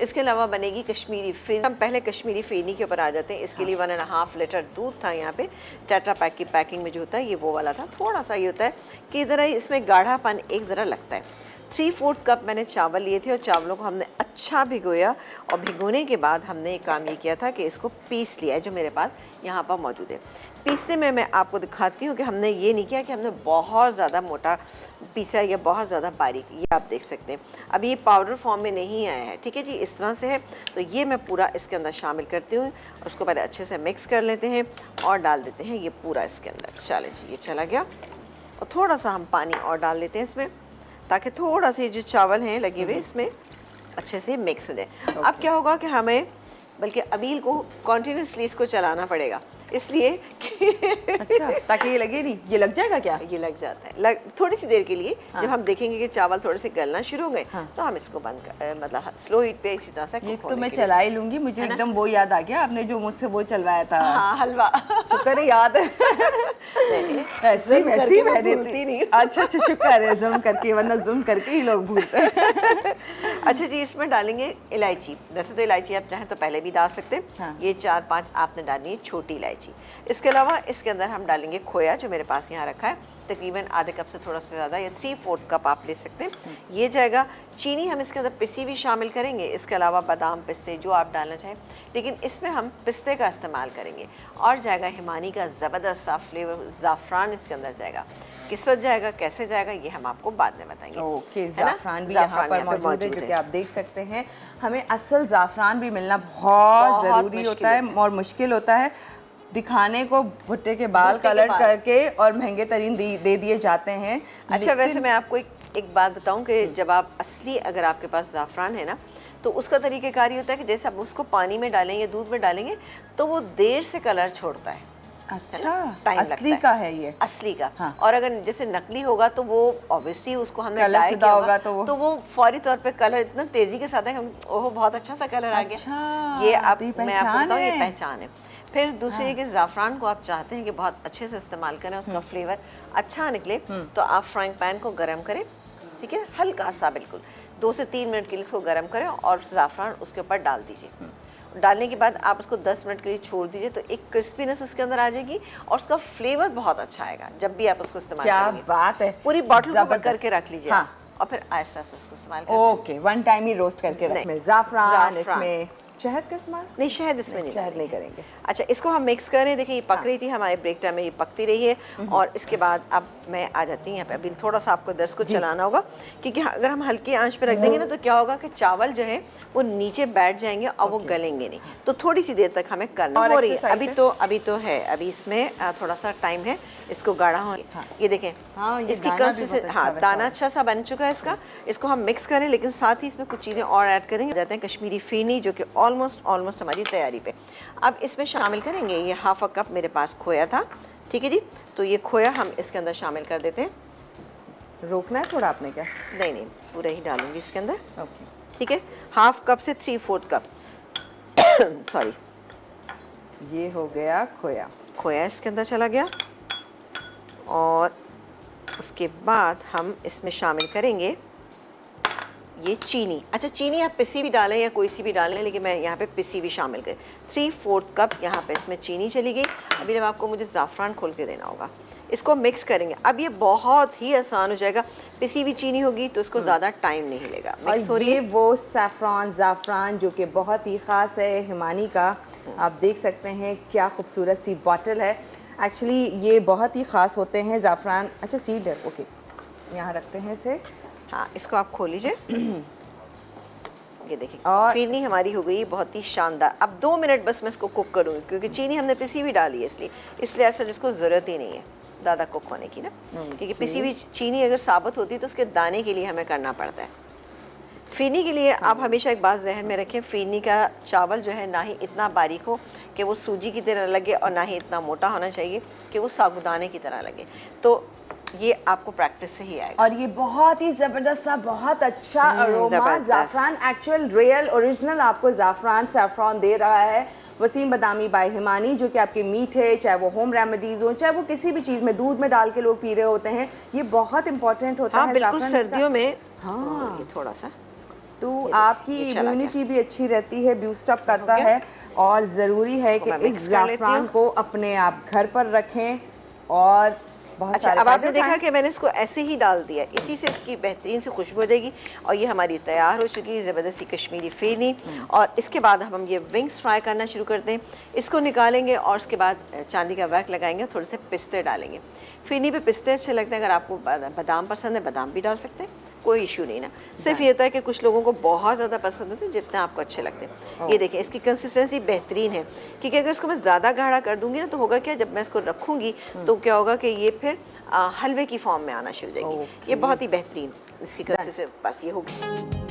इसके अलावा बनेगी कश्मीरी फिरनी। हम पहले कश्मीरी फिरनी के ऊपर आ जाते हैं। इसके लिए 1.5 लीटर दूध था यहाँ पे, टेट्रा पैक की पैकिंग में जो होता है ये वो वाला था। थोड़ा सा ये होता है कि ज़रा इसमें गाढ़ापन एक ज़रा लगता है। 3/4 कप मैंने चावल लिए थे और चावलों को हमने अच्छा भिगोया और भिगोने के बाद हमने एक काम ये किया था कि इसको पीस लिया है, जो मेरे पास यहाँ पर मौजूद है। पीसने में मैं आपको दिखाती हूँ कि हमने ये नहीं किया कि हमने बहुत ज़्यादा मोटा पीसा या बहुत ज़्यादा बारीक, ये आप देख सकते हैं। अब ये पाउडर फॉर्म में नहीं आया है, ठीक है जी, इस तरह से है। तो ये मैं पूरा इसके अंदर शामिल करती हूँ और उसको पहले अच्छे से मिक्स कर लेते हैं और डाल देते हैं ये पूरा इसके अंदर। चलें जी, ये चला गया। और थोड़ा सा हम पानी और डाल लेते हैं इसमें, ताकि थोड़ा सा जो चावल हैं लगे हुए इसमें अच्छे से मिक्स हो जाए। अब क्या होगा कि हमें बल्कि अबील को कॉन्टीन्यूसली इसको चलाना पड़ेगा, इसलिए कि अच्छा, ताकि ये लगे नहीं। ये लग जाएगा क्या? ये लग जाता है थोड़ी सी देर के लिए। हाँ। जब हम देखेंगे कि चावल थोड़े से गलना शुरू हो गए, हाँ, तो हम इसको बंद कर मतलब स्लो हीट पे इसी तरह से ये तो मैं चला ही लूंगी। मुझे एकदम वो याद आ गया, आपने जो मुझसे वो चलवाया था। हाँ, हलवा। शुक्र है याद है। ऐसी मैंने नहीं। अच्छा, शुक्र है जुल्म करके, वरना जुल्म करके ही लोग भूलते हैं। अच्छा जी, इसमें डालेंगे इलायची। वैसे तो इलायची आप चाहें तो पहले भी डाल सकते हैं। हाँ। ये 4-5 आपने डालनी है छोटी इलायची। इसके अलावा इसके अंदर हम डालेंगे खोया, जो मेरे पास यहाँ रखा है, तकरीबन आधे कप से थोड़ा सा ज़्यादा या 3/4 कप आप ले सकते हैं। ये जाएगा। चीनी हम इसके अंदर पिसी भी शामिल करेंगे। इसके अलावा बादाम, पिस्ते जो आप डालना चाहें, लेकिन इसमें हम पिस्ते का इस्तेमाल करेंगे। और जाएगा हिमानी का ज़बरदस्त सा फ्लेवर, ज़ाफ़रान इसके अंदर जाएगा। किस वक्त जाएगा, कैसे जाएगा, ये हम आपको बाद में बताएंगे। ओके, ज़ाफ़रान भी यहाँ पर मौजूद है, जो कि आप देख सकते हैं। हमें असल ज़ाफ़रान भी मिलना बहुत ज़रूरी होता है और मुश्किल होता है। दिखाने को भुट्टे के बाल कलर करके और महंगे तरीन दे दिए जाते हैं। अच्छा, वैसे मैं आपको एक बात बताऊं कि जब आप असली, अगर आपके पास ज़ाफ़रान है ना, तो उसका तरीक़ेकार ये होता है कि जैसे आप उसको पानी में डालें या दूध में डालेंगे तो वो देर से कलर छोड़ता है। अच्छा, असली का है ये? असली का। हाँ। और अगर जैसे नकली होगा तो वो ऑब्वियसली उसको हमने डाई किया होगा तो वो फौरी तौर पे कलर इतना तेजी के साथ है, हम ओह बहुत अच्छा सा कलर आ गया। अच्छा, ये आप, मैं आपको बताऊं, ये पहचान है। फिर दूसरी कि ज़ाफ़रान को आप चाहते हैं कि बहुत अच्छे से इस्तेमाल करें, उसका फ्लेवर अच्छा निकले, तो आप फ्राइंग पैन को गर्म करें, ठीक है, हल्का सा, बिल्कुल 2 से 3 मिनट के लिए इसको गर्म करें और ज़ाफ़रान उसके ऊपर डाल दीजिए। डालने के बाद आप उसको 10 मिनट के लिए छोड़ दीजिए, तो एक क्रिस्पीनेस उसके अंदर आ जाएगी और उसका फ्लेवर बहुत अच्छा आएगा जब भी आप उसको इस्तेमाल करेंगे। क्या बात है। पूरी बॉटल को करके रख लीजिए। हाँ। और फिर आहिस्ता आहिस्ता उसको इस्तेमाल करें। ओके, वन टाइम ही रोस्ट करके रखें। ज़ाफ़रान, इसमें शहद का इस्तेमाल नहीं, शहद इसमें नहीं, शहद नहीं करेंगे। अच्छा, इसको हम मिक्स करें। देखिए ये पक रही थी, हमारे ब्रेक टाइम में ये पकती रही है। और इसके बाद अब मैं आ जाती हूँ यहाँ पे। अभी थोड़ा सा आपको दर्स को चलाना होगा, क्योंकि अगर हम हल्की आंच पे रख देंगे ना तो क्या होगा कि चावल जो है वो नीचे बैठ जाएंगे और वो गलेंगे नहीं। तो थोड़ी सी देर तक हमें करना हो रही है। अभी तो है, अभी इसमें थोड़ा सा टाइम है इसको गाढ़ा हो। ये देखें, इसकी कंसिस्टेंसी, हाँ, दाना अच्छा सा बन चुका है इसका। इसको हम मिक्स करें, लेकिन साथ ही इसमें कुछ चीज़ें और ऐड करेंगे। जाते हैं कश्मीरी फिरनी, जो कि ऑलमोस्ट हमारी तैयारी पे। अब इसमें शामिल करेंगे ये 1/2 कप मेरे पास खोया था, ठीक है जी। तो ये खोया हम इसके अंदर शामिल कर देते हैं। रोकना है थोड़ा आपने क्या? नहीं, पूरा ही डालूंगी इसके अंदर। ओके, ठीक है। 1/2 कप से 3/4 कप सॉरी, ये हो गया खोया। खोया इसके अंदर चला गया। और उसके बाद हम इसमें शामिल करेंगे ये चीनी। अच्छा, चीनी आप पिसी भी डालें या कोई सी भी डालें, लेकिन मैं यहाँ पे पिसी भी शामिल करें। 3/4 कप यहाँ पे इसमें चीनी चली गई। अभी जब आपको मुझे ज़ाफ़रान खोल के देना होगा, इसको मिक्स करेंगे। अब ये बहुत ही आसान हो जाएगा। पिसी हुई चीनी होगी तो इसको ज़्यादा टाइम नहीं लेगा। और ये वो सैफ़रान, ज़ाफ़रान जो कि बहुत ही ख़ास है हिमानी का। आप देख सकते हैं क्या खूबसूरत सी बॉटल है। एक्चुअली ये बहुत ही ख़ास होते हैं ज़ाफ़रान। अच्छा, सील्ड है, ओके, यहाँ रखते हैं इसे। हाँ, इसको आप खोल लीजिए। ये देखिए, और फिरनी हमारी हो गई बहुत ही शानदार। अब 2 मिनट बस मैं इसको कुक करूँगी, क्योंकि चीनी हमने पिसी भी डाली है, इसलिए असल इसको ज़रूरत ही नहीं है ज़्यादा कुक होने की ना, क्योंकि पिसी हुई चीनी अगर साबुत होती तो उसके दाने के लिए हमें करना पड़ता है। फिरनी के लिए आप हमेशा एक बात जहन में रखें, फिरनी का चावल जो है ना ही इतना बारीक हो कि वो सूजी की तरह लगे, और ना ही इतना मोटा होना चाहिए कि वो साबुदाने की तरह लगे। तो ये आपको प्रैक्टिस से ही आएगा। और ये बहुत ही ज़बरदस्त सा, बहुत अच्छा अरोमा। ज़ाफ़रान एक्चुअल रियल ओरिजिनल आपको ज़ाफ़रान सैफ़रॉन दे रहा है वसीम बदामी बाय हिमानी, जो कि आपके मीठे, चाहे वो होम रेमेडीज़ हो, चाहे वो किसी भी चीज़ में दूध में डाल के लोग पी रहे होते हैं, ये बहुत इंपॉर्टेंट होता है। बिल्कुल सर्दियों में। हाँ, ये थोड़ा सा तो आपकी इम्यूनिटी भी अच्छी रहती है, बूस्ट अप करता है। और ज़रूरी है कि इस ज़ाफ़रान को अपने आप घर पर रखें और बहुत अच्छा, अब आपने देखा कि मैंने इसको ऐसे ही डाल दिया, इसी से इसकी बेहतरीन से खुशबू हो जाएगी। और ये हमारी तैयार हो चुकी है ज़बरदस्ती कश्मीरी फ़ेनी। और इसके बाद हम ये विंग्स फ्राई करना शुरू करते हैं। इसको निकालेंगे और उसके बाद चांदी का वर्क लगाएंगे, थोड़े से पिस्ते डालेंगे। फ़ेनी पे पिस्ते अच्छे लगते हैं, अगर आपको बादाम पसंद है बादाम भी डाल सकते हैं, कोई इशू नहीं ना। सिर्फ ये होता है कि कुछ लोगों को बहुत ज़्यादा पसंद होते हैं, जितना आपको अच्छे लगते हैं। ये देखें, इसकी कंसिस्टेंसी बेहतरीन है, क्योंकि अगर इसको मैं ज़्यादा गाढ़ा कर दूंगी ना तो होगा क्या, जब मैं इसको रखूँगी तो क्या होगा कि ये फिर हलवे की फॉर्म में आना शुरू हो जाएगी। ये बहुत ही बेहतरीन इसकी कंसिस्टेंसी बस ये होगी।